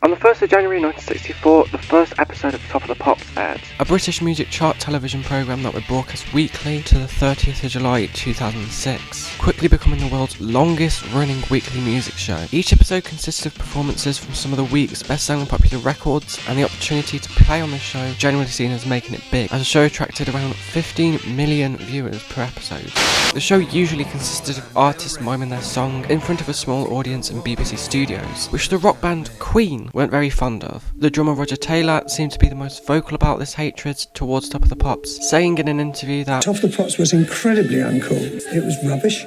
On the 1st of January 1964, the first episode of Top of the Pops aired, a British music chart television programme that would broadcast weekly to the 30th of July 2006, quickly becoming the world's longest running weekly music show. Each episode consisted of performances from some of the week's best-selling popular records, and the opportunity to play on the show generally seen as making it big, as the show attracted around 15 million viewers per episode. The show usually consisted of artists miming their song in front of a small audience in BBC studios, which the rock band Queen weren't very fond of. The drummer Roger Taylor seemed to be the most vocal about this hatred towards Top of the Pops, saying in an interview that Top of the Pops was incredibly uncool. It was rubbish.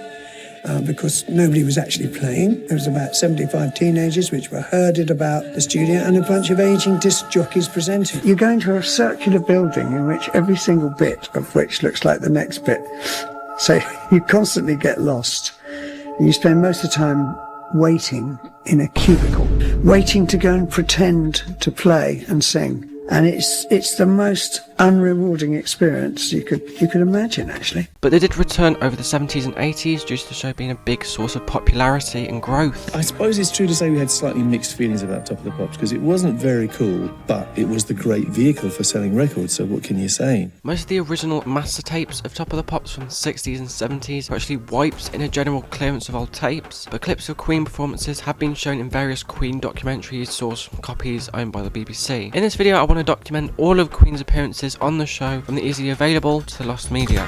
Because nobody was actually playing. There was about 75 teenagers which were herded about the studio and a bunch of aging disc jockeys presenting. You go into a circular building in which every single bit of which looks like the next bit. So you constantly get lost. And you spend most of the time waiting in a cubicle, waiting to go and pretend to play and sing. And it's the most unrewarding experience you could imagine, actually. But they did return over the 70s and 80s due to the show being a big source of popularity and growth. I suppose it's true to say we had slightly mixed feelings about Top of the Pops, because it wasn't very cool, but it was the great vehicle for selling records, so what can you say? Most of the original master tapes of Top of the Pops from the 60s and 70s were actually wiped in a general clearance of old tapes, but clips of Queen performances have been shown in various Queen documentaries sourced from copies owned by the BBC. In this video I want to document all of Queen's appearances on the show, from the easily available to the lost media.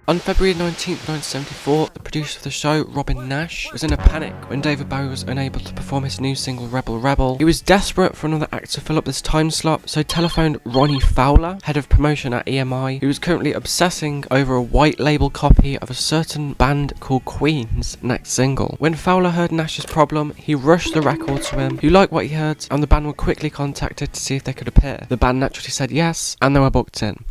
On February 19, 1974, the producer of the show, Robin Nash, was in a panic when David Bowie was unable to perform his new single Rebel Rebel. He was desperate for another act to fill up this time slot, so telephoned Ronnie Fowler, head of promotion at EMI, who was currently obsessing over a white label copy of a certain band called Queen's next single. When Fowler heard Nash's problem, he rushed the record to him, who liked what he heard, and the band were quickly contacted to see if they could appear. The band naturally said yes, and they were booked in.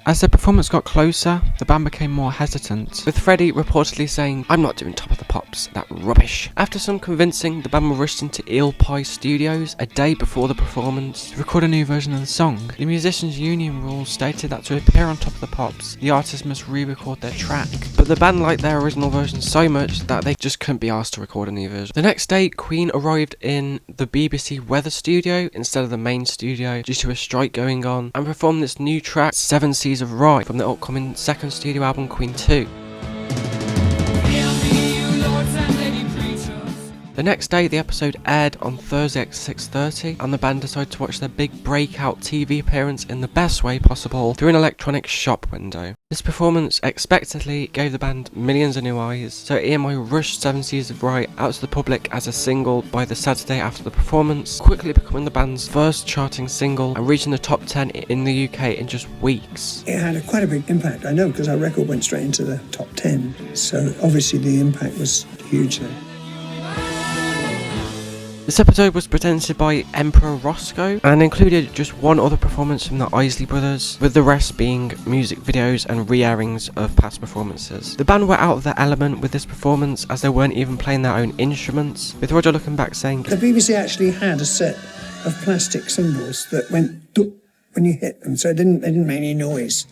As their performance got closer, the band became more hesitant, with Freddie reportedly saying, "I'm not doing Top of the Pops, that rubbish." After some convincing, the band were rushed into Eel Pie Studios a day before the performance to record a new version of the song. The musicians' union rules stated that to appear on Top of the Pops, the artist must re-record their track, but the band liked their original version so much that they just couldn't be asked to record a new version. The next day, Queen arrived in the BBC Weather Studio instead of the main studio due to a strike going on, and performed this new track, Seven Seas of Rhye, from the upcoming second studio album Queen 2. The next day, the episode aired on Thursday at 6:30, and the band decided to watch their big breakout TV appearance in the best way possible through an electronic shop window. This performance expectedly gave the band millions of new eyes, so EMI rushed Seven Seas of Rhye out to the public as a single by the Saturday after the performance, quickly becoming the band's first charting single and reaching the top 10 in the UK in just weeks. It had quite a big impact, I know, because our record went straight into the top 10, so obviously the impact was huge there. This episode was presented by Emperor Roscoe and included just one other performance from the Isley Brothers, with the rest being music videos and re-airings of past performances. The band were out of their element with this performance, as they weren't even playing their own instruments, with Roger looking back saying, The BBC actually had a set of plastic cymbals that went doop when you hit them, so they didn't make any noise.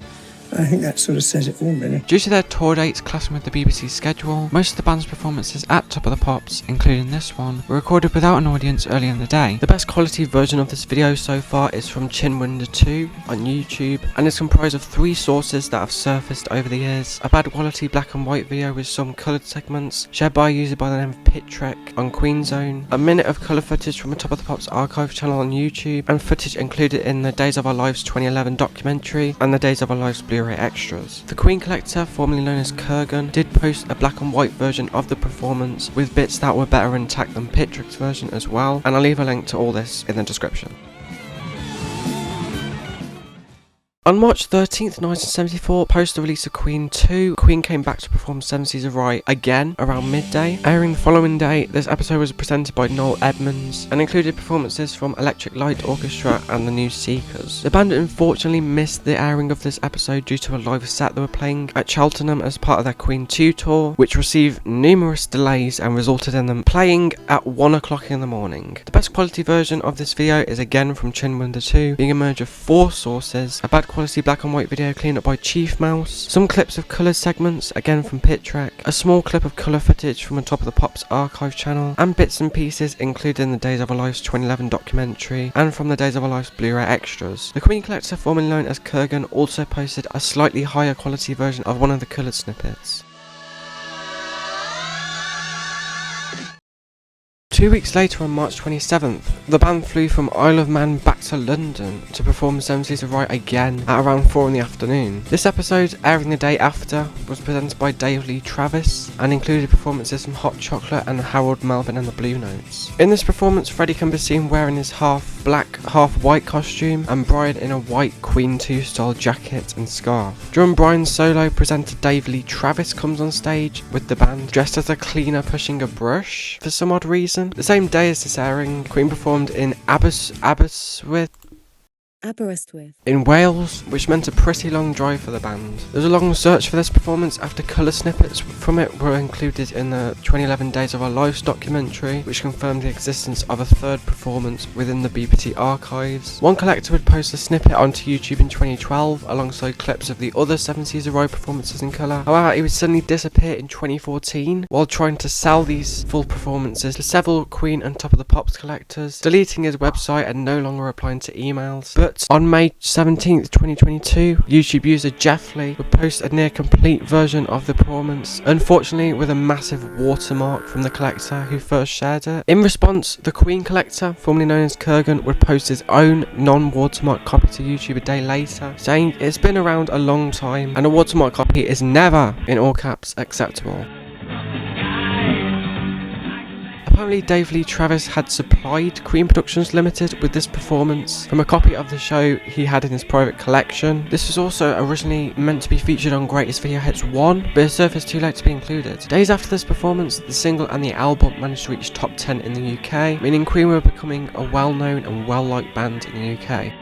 I think that sort of says it all, really. Due to their tour dates clashing with the BBC's schedule, most of the band's performances at Top of the Pops, including this one, were recorded without an audience early in the day. The best quality version of this video so far is from Chinwinder 2 on YouTube, and is comprised of 3 sources that have surfaced over the years: a bad quality black and white video with some coloured segments, shared by a user by the name of Pitrek on Queen Zone, a minute of colour footage from a Top of the Pops archive channel on YouTube, and footage included in the Days of Our Lives 2011 documentary and the Days of Our Lives Blu-ray extras. The Queen Collector, formerly known as Kurgan, did post a black and white version of the performance with bits that were better intact than Pitrek's version as well, and I'll leave a link to all this in the description. On March 13th, 1974, post the release of Queen 2, Queen came back to perform Seven Seas of Rhye again around midday. Airing the following day, this episode was presented by Noel Edmonds and included performances from Electric Light Orchestra and the New Seekers. The band unfortunately missed the airing of this episode due to a live set they were playing at Cheltenham as part of their Queen 2 tour, which received numerous delays and resulted in them playing at 1 o'clock in the morning. The best quality version of this video is again from Chinwinder 2, being a merge of 4 sources: a bad quality quality black and white video cleaned up by Chief Mouse, some clips of colour segments, again from PitTrek, a small clip of colour footage from a Top of the Pops archive channel, and bits and pieces included in the Days of Our Lives 2011 documentary and from the Days of Our Lives Blu-ray extras. The Queen Collector, formerly known as Kurgan, also posted a slightly higher quality version of one of the coloured snippets. 2 weeks later, on March 27th, the band flew from Isle of Man back to London to perform 7 Seas of Rhye again at around 4 in the afternoon. This episode, airing the day after, was presented by Dave Lee Travis and included performances from Hot Chocolate and Harold Melvin and the Blue Notes. In this performance, Freddie can be seen wearing his half black, half white costume, and Brian in a white Queen 2 style jacket and scarf. During Brian's solo, presenter Dave Lee Travis comes on stage with the band dressed as a cleaner pushing a brush for some odd reason. The same day as this airing, Queen performed in Aberystwyth in Wales, which meant a pretty long drive for the band. There was a long search for this performance after colour snippets from it were included in the 2011 Days of Our Lives documentary, which confirmed the existence of a third performance within the BPT archives. One collector would post a snippet onto YouTube in 2012 alongside clips of the other 7 Seas of Rhye performances in colour. However, he would suddenly disappear in 2014 while trying to sell these full performances to several Queen and Top of the Pops collectors, deleting his website and no longer replying to emails. But on May 17th, 2022, YouTube user Jeff Lee would post a near complete version of the performance, unfortunately with a massive watermark from the collector who first shared it. In response, the Queen Collector, formerly known as Kurgan, would post his own non-watermark copy to YouTube a day later, saying it's been around a long time and a watermark copy is never, in all caps, acceptable. Apparently, Dave Lee Travis had supplied Queen Productions Limited with this performance from a copy of the show he had in his private collection. This was also originally meant to be featured on Greatest Video Hits 1, but it surfaced too late to be included. Days after this performance, the single and the album managed to reach top 10 in the UK, meaning Queen were becoming a well-known and well-liked band in the UK.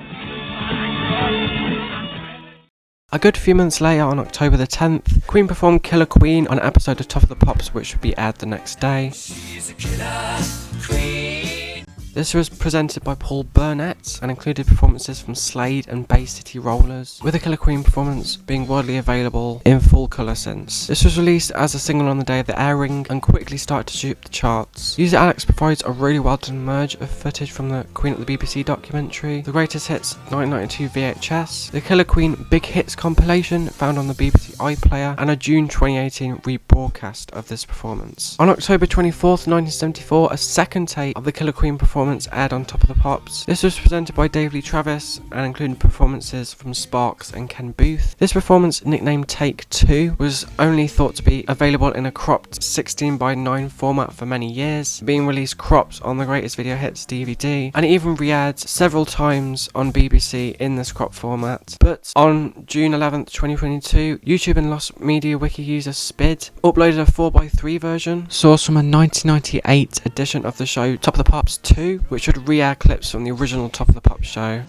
A good few months later, on October the 10th, Queen performed Killer Queen on an episode of Top of the Pops, which would be aired the next day. She's a killer queen. This was presented by Paul Burnett and included performances from Slade and Bay City Rollers, with the Killer Queen performance being widely available in full colour since. This was released as a single on the day of the airing and quickly started to shoot up the charts. User Alex provides a really well done merge of footage from the Queen at the BBC documentary, the Greatest Hits 1992 VHS, the Killer Queen Big Hits compilation found on the BBC iPlayer, and a June 2018 rebroadcast of this performance. On October 24th, 1974, a second tape of the Killer Queen performance aired on Top of the Pops. This was presented by Dave Lee Travis and included performances from Sparks and Ken Booth. This performance, nicknamed Take 2, was only thought to be available in a cropped 16:9 format for many years, being released cropped on the Greatest Video Hits DVD, and it even re-aired several times on BBC in this cropped format. But on June 11th, 2022, YouTube and Lost Media Wiki user Spid uploaded a 4:3 version, sourced from a 1998 edition of the show Top of the Pops 2, which would re-air clips from the original Top of the Pops show.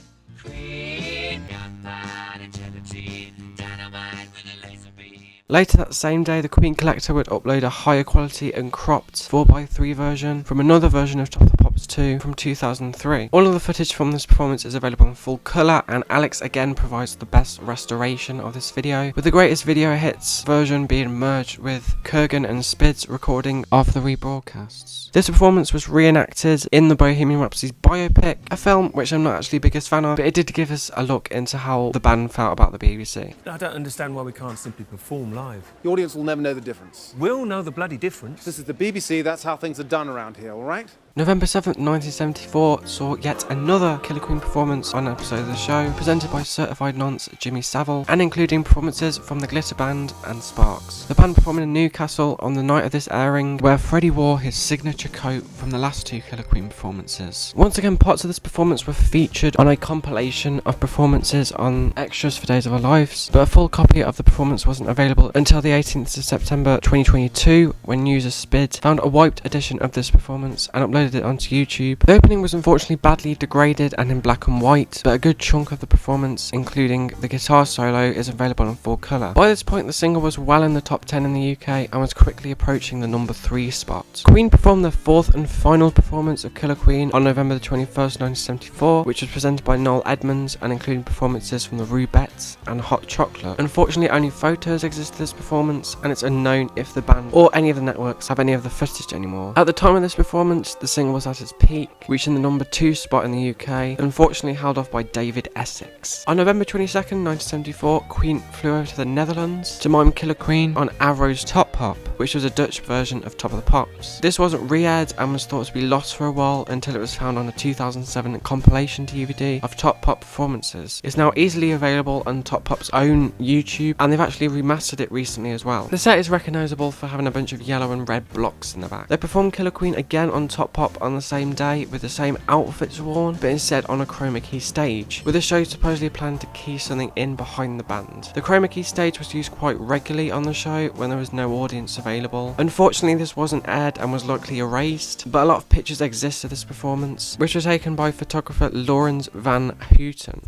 Later that same day, the Queen Collector would upload a higher quality and cropped 4:3 version from another version of Top of the Pops 2 from 2003. All of the footage from this performance is available in full colour, and Alex again provides the best restoration of this video, with the Greatest Video Hits version being merged with Kurgan and Spid's recording of the rebroadcasts. This performance was reenacted in the Bohemian Rhapsody biopic, a film which I'm not actually the biggest fan of, but it did give us a look into how the band felt about the BBC. I don't understand why we can't simply perform live. The audience will never know the difference. We'll know the bloody difference. This is the BBC, that's how things are done around here, all right? November 7th, 1974 saw yet another Killer Queen performance on an episode of the show, presented by Certified Nonce Jimmy Savile, and including performances from the Glitter Band and Sparks. The band performed in Newcastle on the night of this airing, where Freddie wore his signature coat from the last two Killer Queen performances. Once again, parts of this performance were featured on a compilation of performances on Extras for Days of Our Lives, but a full copy of the performance wasn't available until the 18th of September 2022, when user Spid found a wiped edition of this performance and uploaded uploaded it onto YouTube. The opening was unfortunately badly degraded and in black and white, but a good chunk of the performance, including the guitar solo, is available in full colour. By this point, the single was well in the top 10 in the UK and was quickly approaching the number 3 spot. Queen performed their fourth and final performance of Killer Queen on November the 21st, 1974, which was presented by Noel Edmonds and included performances from the Rhuyettes and Hot Chocolate. Unfortunately, only photos exist of this performance, and it's unknown if the band or any of the networks have any of the footage anymore. At the time of this performance, the single was at its peak, reaching the number 2 spot in the UK, unfortunately held off by David Essex. On November 22nd, 1974, Queen flew over to the Netherlands to mime Killer Queen on Avro's Top Pop, which was a Dutch version of Top of the Pops. This wasn't re-aired and was thought to be lost for a while until it was found on a 2007 compilation DVD of Top Pop performances. It's now easily available on Top Pop's own YouTube, and they've actually remastered it recently as well. The set is recognisable for having a bunch of yellow and red blocks in the back. They performed Killer Queen again on Top Pop on the same day with the same outfits worn, but instead on a chroma key stage, with the show supposedly planned to key something in behind the band. The chroma key stage was used quite regularly on the show when there was no audience available. Unfortunately, this wasn't aired and was likely erased, but a lot of pictures exist of this performance, which were taken by photographer Laurens van Houten.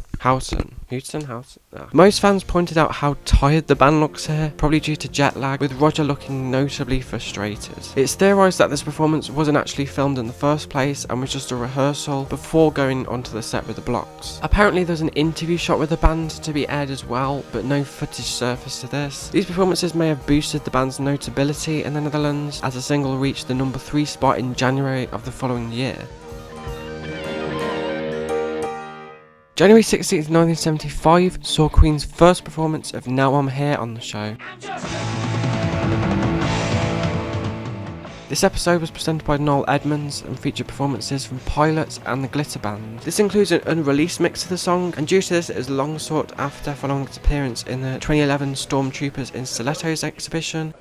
Most fans pointed out how tired the band looks here, probably due to jet lag, with Roger looking notably frustrated. It's theorised that this performance wasn't actually filmed in the first place and was just a rehearsal before going onto the set with the blocks. Apparently there's an interview shot with the band to be aired as well, but no footage surfaced to this. These performances may have boosted the band's notability in the Netherlands, as the single reached the number 3 spot in January of the following year. January 16th, 1975 saw Queen's first performance of Now I'm Here on the show. This episode was presented by Noel Edmonds and featured performances from Pilots and the Glitter Band. This includes an unreleased mix of the song, and due to this it is long sought after following its appearance in the 2011 Stormtroopers in Stilettos exhibition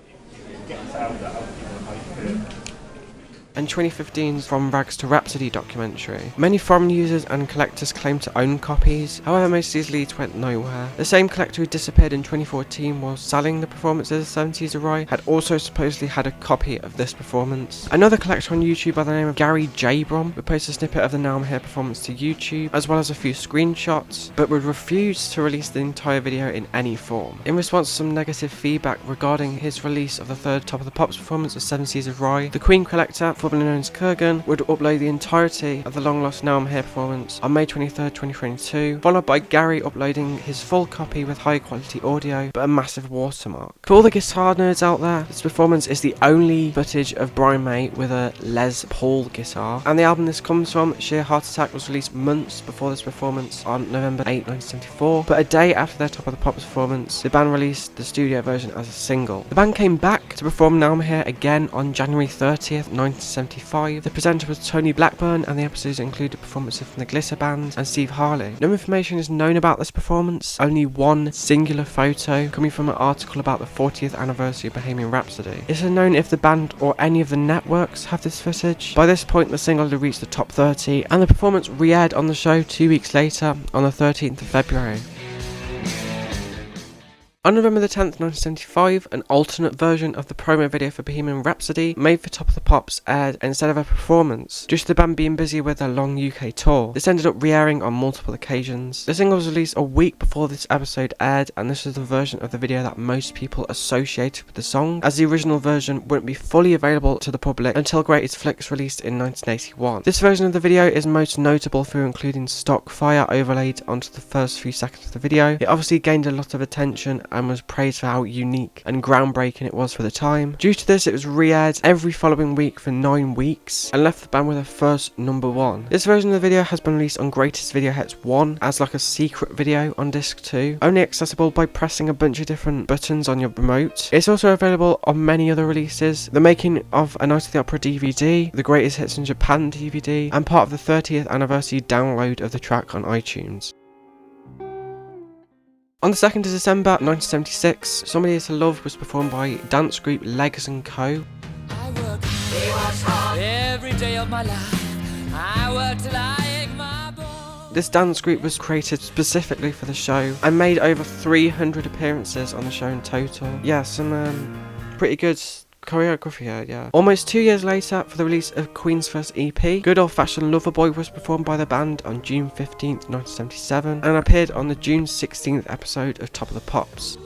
and 2015's From Rags to Rhapsody documentary. Many foreign users and collectors claim to own copies, however most of these leads went nowhere. The same collector who disappeared in 2014 while selling the performances of 70s of Rhye had also supposedly had a copy of this performance. Another collector on YouTube by the name of Gary J. Brom would post a snippet of the Now I'm Here performance to YouTube, as well as a few screenshots, but would refuse to release the entire video in any form. In response to some negative feedback regarding his release of the third Top of the Pops performance of 70s of Rhye, the Queen collector, formerly known as Kurgan, would upload the entirety of the long lost Now I'm Here performance on May 23rd, 2022, followed by Gary uploading his full copy with high quality audio but a massive watermark. For all the guitar nerds out there, this performance is the only footage of Brian May with a Les Paul guitar, and the album this comes from, Sheer Heart Attack, was released months before this performance on November 8, 1974, but a day after their Top of the Pops performance, the band released the studio version as a single. The band came back to perform Now I'm Here again on January 30th, 1975. The presenter was Tony Blackburn, and the episodes included performances from the Glitter Band and Steve Harley. No information is known about this performance, only one singular photo coming from an article about the 40th anniversary of Bohemian Rhapsody. It's unknown if the band or any of the networks have this footage. By this point, the single had reached the top 30, and the performance re-aired on the show 2 weeks later on the 13th of February. On November the 10th, 1975, an alternate version of the promo video for Bohemian Rhapsody, made for Top of the Pops, aired instead of a performance, due to the band being busy with their long UK tour. This ended up re-airing on multiple occasions. The single was released a week before this episode aired, and this was the version of the video that most people associated with the song, as the original version wouldn't be fully available to the public until Greatest Flicks released in 1981. This version of the video is most notable for including stock fire overlaid onto the first few seconds of the video. It obviously gained a lot of attention and was praised for how unique and groundbreaking it was for the time. Due to this, it was re-aired every following week for 9 weeks and left the band with their first number 1. This version of the video has been released on Greatest Video Hits 1 as like a secret video on disc 2, only accessible by pressing a bunch of different buttons on your remote. It's also available on many other releases, the making of a Night of the Opera DVD, the Greatest Hits in Japan DVD, and part of the 30th anniversary download of the track on iTunes. On the 2nd of December 1976, Somebody to Love was performed by dance group Legs & Co. I work hard every day of my life. I work till I ache my bones. This dance group was created specifically for the show and made over 300 appearances on the show in total. Yeah, some pretty good choreography, yeah. Almost 2 years later, for the release of Queen's first EP, Good Old Fashioned Lover Boy was performed by the band on June 15th, 1977, and appeared on the June 16th episode of Top of the Pops,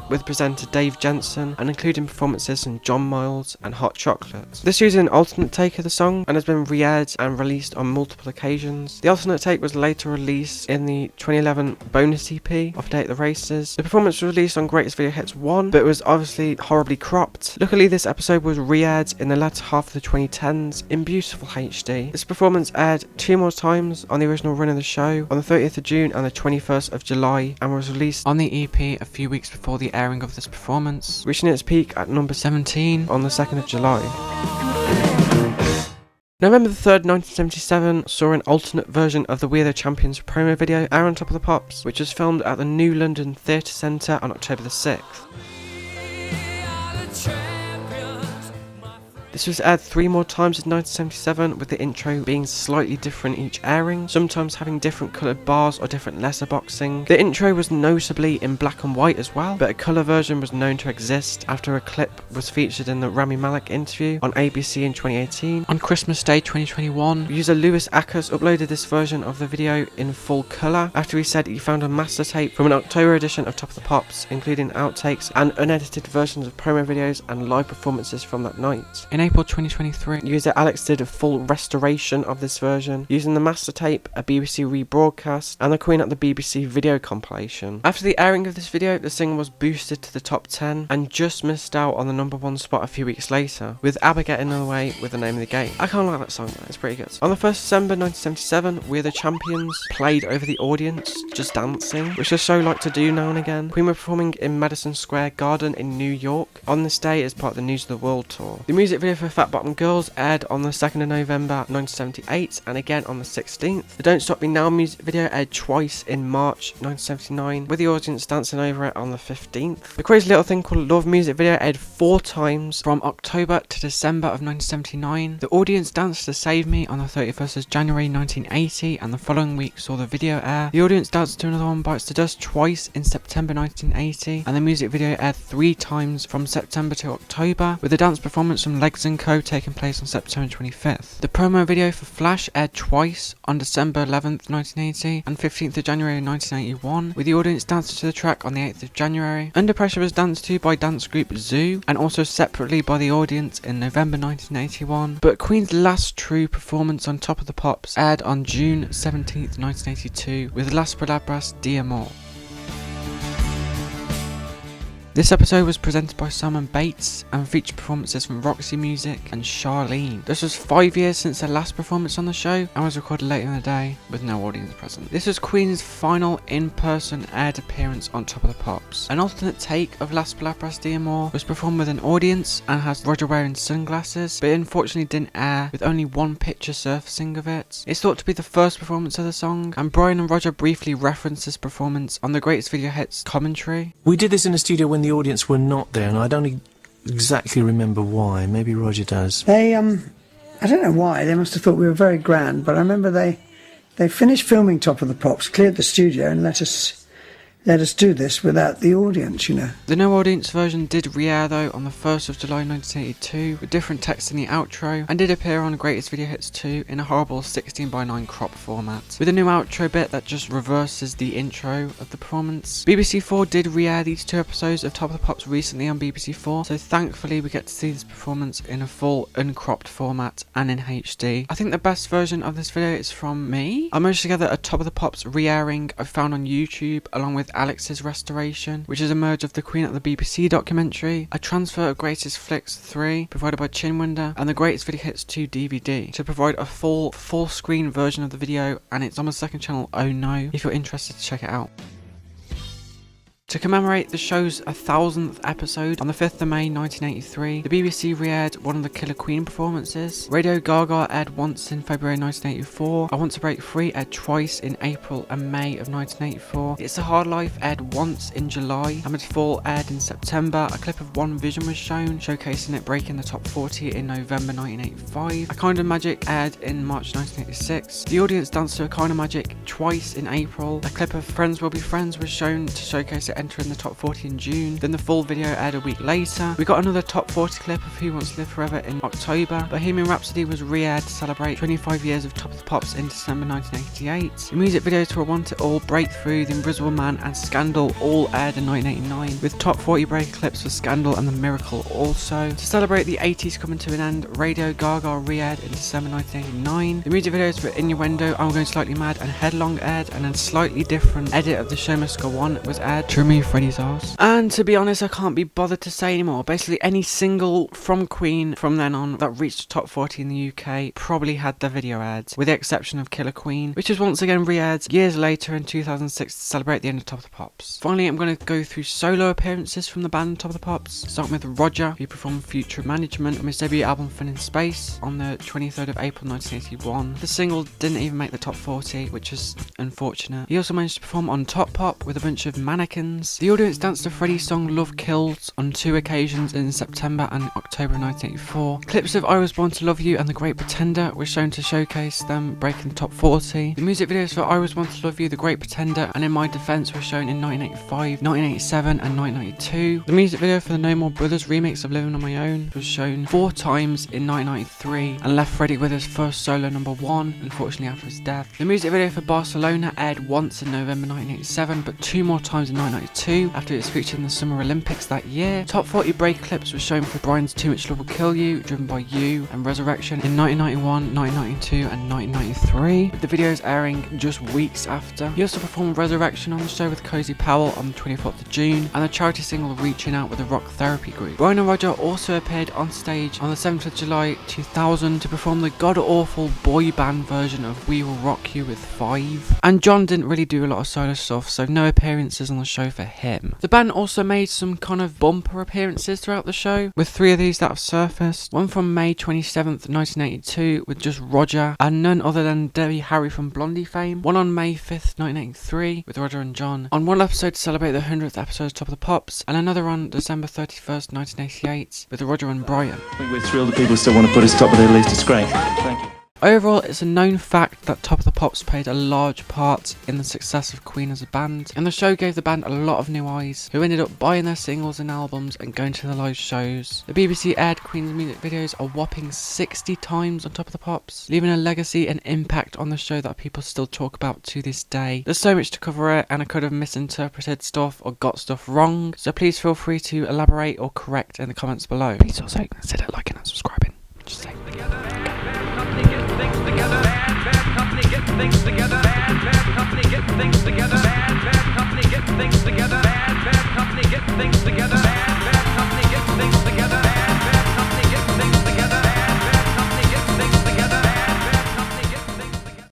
with presenter Dave Jensen, and including performances from John Miles and Hot Chocolate. This uses an alternate take of the song and has been re-aired and released on multiple occasions. The alternate take was later released in the 2011 bonus EP of Day at the Races. The performance was released on Greatest Video Hits 1, but it was obviously horribly cropped. Luckily, this episode was re-aired in the latter half of the 2010s in beautiful HD. This performance aired 2 more times on the original run of the show, on the 30th of June and the 21st of July, and was released on the EP a few weeks before the airing of this performance, reaching its peak at number 17 on the 2nd of July. November the 3rd, 1977 saw an alternate version of the We Are The Champions promo video air on Top of the Pops, which was filmed at the New London Theatre Centre on October the 6th. This was aired 3 more times in 1977, with the intro being slightly different each airing, sometimes having different coloured bars or different lesser boxing. The intro was notably in black and white as well, but a colour version was known to exist after a clip was featured in the Rami Malek interview on ABC in 2018. On Christmas Day 2021, user Lewis Ackers uploaded this version of the video in full colour after he said he found a master tape from an October edition of Top of the Pops, including outtakes and unedited versions of promo videos and live performances from that night. In April 2023, user Alex did a full restoration of this version, using the master tape, a BBC rebroadcast, and the Queen at the BBC video compilation. After the airing of this video, the single was boosted to the top 10 and just missed out on the number 1 spot a few weeks later, with ABBA getting in the way with The Name of the Game. I can't like that song, though. It's pretty good. On the 1st December 1977, We Are The Champions played over the audience, just dancing, which the show liked to do now and again. Queen were performing in Madison Square Garden in New York on this day as part of the News of the World tour. The music video for Fat Bottom Girls aired on the 2nd of November 1978 and again on the 16th. The Don't Stop Me Now music video aired twice in March 1979, with the audience dancing over it on the 15th. The Crazy Little Thing Called Love music video aired 4 times from October to December of 1979. The audience danced to Save Me on the 31st of January 1980, and the following week saw the video air. The audience danced to Another One Bites the Dust twice in September 1980, and the music video aired 3 times from September to October, with a dance performance from Legs & Co taking place on September 25th. The promo video for Flash aired twice on December 11th, 1980 and 15th of January 1981, with the audience dancing to the track on the 8th of January. Under Pressure was danced to by dance group Zoo, and also separately by the audience in November 1981, but Queen's last true performance on Top of the Pops aired on June 17th, 1982, with Las Palabras De Amor. This episode was presented by Simon Bates and featured performances from Roxy Music and Charlene. This was 5 years since their last performance on the show and was recorded later in the day with no audience present. This was Queen's final in-person aired appearance on Top of the Pops. An alternate take of Las Palabras de Amor was performed with an audience and has Roger wearing sunglasses, but it unfortunately didn't air, with only 1 picture surfacing of it. It's thought to be the first performance of the song, and Brian and Roger briefly referenced this performance on the Greatest Video Hits commentary. We did this in a studio when the audience were not there, and I don't exactly remember why. Maybe Roger does. They, I don't know why, they must have thought we were very grand, but I remember they finished filming Top of the Pops, cleared the studio and let us do this without the audience, you know. The no audience version did re-air though on the 1st of July 1982 with different text in the outro, and did appear on Greatest Video Hits 2 in a horrible 16:9 crop format, with a new outro bit that just reverses the intro of the performance. BBC 4 did re-air these 2 episodes of Top of the Pops recently on BBC 4, so thankfully we get to see this performance in a full uncropped format and in HD. I think the best version of this video is from me. I merged together a Top of the Pops re-airing I found on YouTube along with Alex's restoration, which is a merge of the Queen at the BBC documentary, a transfer of Greatest Flicks 3 provided by Chinwinder, and the Greatest Video Hits 2 DVD to provide a full screen version of the video, and it's on my second channel, Oh No, if you're interested to check it out. To commemorate the show's 1000th episode, on the 5th of May 1983, the BBC re-aired one of the Killer Queen performances. Radio Gaga aired once in February 1984, I Want to Break Free aired twice in April and May of 1984, It's a Hard Life aired once in July, Hammered Fall aired in September, a clip of One Vision was shown, showcasing it breaking the top 40 in November 1985, A Kind of Magic aired in March 1986, the audience danced to A Kind of Magic twice in April, a clip of Friends Will Be Friends was shown to showcase it entering the top 40 in June. Then the full video aired a week later. We got another top 40 clip of Who Wants to Live Forever in October. Bohemian Rhapsody was re-aired to celebrate 25 years of Top of the Pops in December 1988. The music videos to I Want It All, Breakthrough, The Invisible Man and Scandal all aired in 1989, with top 40 break clips for Scandal and The Miracle also. To celebrate the 80s coming to an end, Radio Gaga re-aired in December 1989. The music videos for Innuendo, I'm Going Slightly Mad and Headlong aired, and a slightly different edit of The Show Must Go On was aired to remove Freddie's arse. And to be honest, I can't be bothered to say anymore. Basically any single from Queen from then on that reached top 40 in the UK probably had their video ads, with the exception of Killer Queen, which was once again re-aired years later in 2006 to celebrate the end of Top of the Pops. Finally, I'm going to go through solo appearances from the band Top of the Pops, starting with Roger, who performed Future Management on his debut album Fun in Space on the 23rd of April 1981. The single didn't even make the top 40, which is unfortunate. He also managed to perform on Top Pop with a bunch of mannequins. The audience danced to Freddie's song Love Kills on 2 occasions in September and October 1984. Clips of I Was Born to Love You and The Great Pretender were shown to showcase them breaking the top 40. The music videos for I Was Born to Love You, The Great Pretender and In My Defense were shown in 1985, 1987 and 1992. The music video for the No More Brothers remix of Living on My Own was shown 4 times in 1993 and left Freddie with his first solo #1, unfortunately after his death. The music video for Barcelona aired once in November 1987 but 2 more times in 1992 after it was featured in the Summer Olympics that year. Top 40 break clips were shown for Brian's Too Much Love Will Kill You, Driven by You and Resurrection in 1991, 1992 and 1993, with the videos airing just weeks after. He also performed Resurrection on the show with Cozy Powell on the 24th of June and the charity single Reaching Out with the Rock Therapy Group. Brian and Roger also appeared on stage on the 7th of July 2000 to perform the god-awful boy band version of We Will Rock You with 5. And John didn't really do a lot of solo stuff, so no appearances on the show for him. The band also made some kind of bumper appearances throughout the show, with 3 of these that have surfaced. One from May 27th, 1982 with just Roger and none other than Debbie Harry from Blondie fame. One on May 5th, 1983 with Roger and John on one episode to celebrate the 100th episode of Top of the Pops, and another on December 31st, 1988 with Roger and Brian. I think we're thrilled that people still want to put us top of their list. It's great. Thank you. Overall, it's a known fact that Top of the Pops played a large part in the success of Queen as a band, and the show gave the band a lot of new eyes, who ended up buying their singles and albums and going to the live shows. The BBC aired Queen's music videos a whopping 60 times on Top of the Pops, leaving a legacy and impact on the show that people still talk about to this day. There's so much to cover it, and I could have misinterpreted stuff or got stuff wrong, so please feel free to elaborate or correct in the comments below. Please also consider liking and subscribing. Just say. Things together, bad company, get things together, bad company, get things together, bad company, get things together.